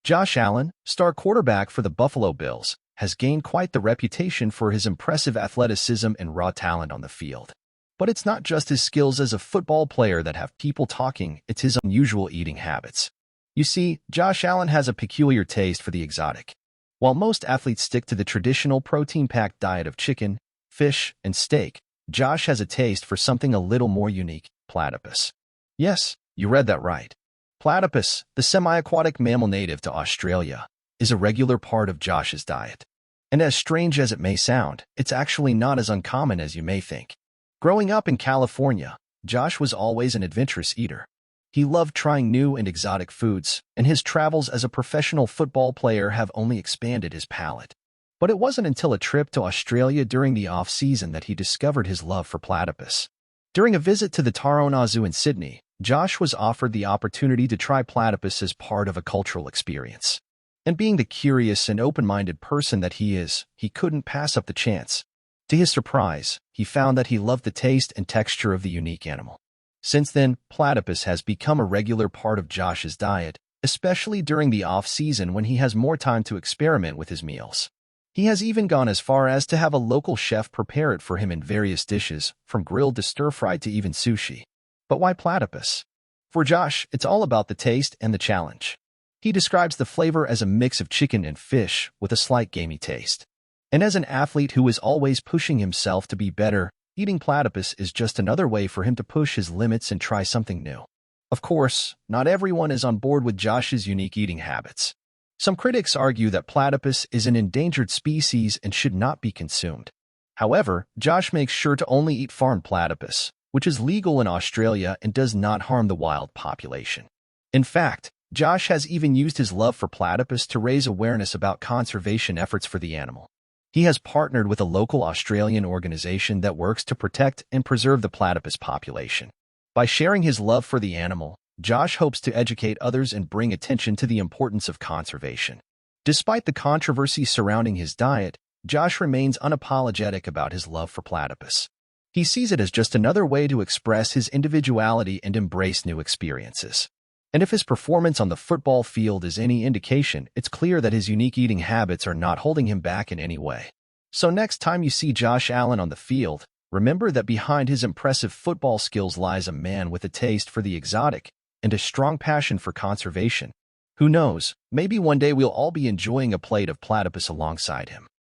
Josh Allen, star quarterback for the Buffalo Bills, has gained quite the reputation for his impressive athleticism and raw talent on the field. But it's not just his skills as a football player that have people talking, it's his unusual eating habits. You see, Josh Allen has a peculiar taste for the exotic. While most athletes stick to the traditional protein-packed diet of chicken, fish, and steak, Josh has a taste for something a little more unique: platypus. Yes, you read that right. Platypus, the semi-aquatic mammal native to Australia, is a regular part of Josh's diet. And as strange as it may sound, it's actually not as uncommon as you may think. Growing up in California, Josh was always an adventurous eater. He loved trying new and exotic foods, and his travels as a professional football player have only expanded his palate. But it wasn't until a trip to Australia during the off-season that he discovered his love for platypus. During a visit to the Taronga Zoo in Sydney, Josh was offered the opportunity to try platypus as part of a cultural experience. And being the curious and open-minded person that he is, he couldn't pass up the chance. To his surprise, he found that he loved the taste and texture of the unique animal. Since then, platypus has become a regular part of Josh's diet, especially during the off-season when he has more time to experiment with his meals. He has even gone as far as to have a local chef prepare it for him in various dishes, from grilled to stir-fried to even sushi. But why platypus? For Josh, it's all about the taste and the challenge. He describes the flavor as a mix of chicken and fish with a slight gamey taste. And as an athlete who is always pushing himself to be better, eating platypus is just another way for him to push his limits and try something new. Of course, not everyone is on board with Josh's unique eating habits. Some critics argue that platypus is an endangered species and should not be consumed. However, Josh makes sure to only eat farmed platypus, which is legal in Australia and does not harm the wild population. In fact, Josh has even used his love for platypus to raise awareness about conservation efforts for the animal. He has partnered with a local Australian organization that works to protect and preserve the platypus population. By sharing his love for the animal, Josh hopes to educate others and bring attention to the importance of conservation. Despite the controversy surrounding his diet, Josh remains unapologetic about his love for platypus. He sees it as just another way to express his individuality and embrace new experiences. And if his performance on the football field is any indication, it's clear that his unique eating habits are not holding him back in any way. So next time you see Josh Allen on the field, remember that behind his impressive football skills lies a man with a taste for the exotic and a strong passion for conservation. Who knows, maybe one day we'll all be enjoying a plate of platypus alongside him.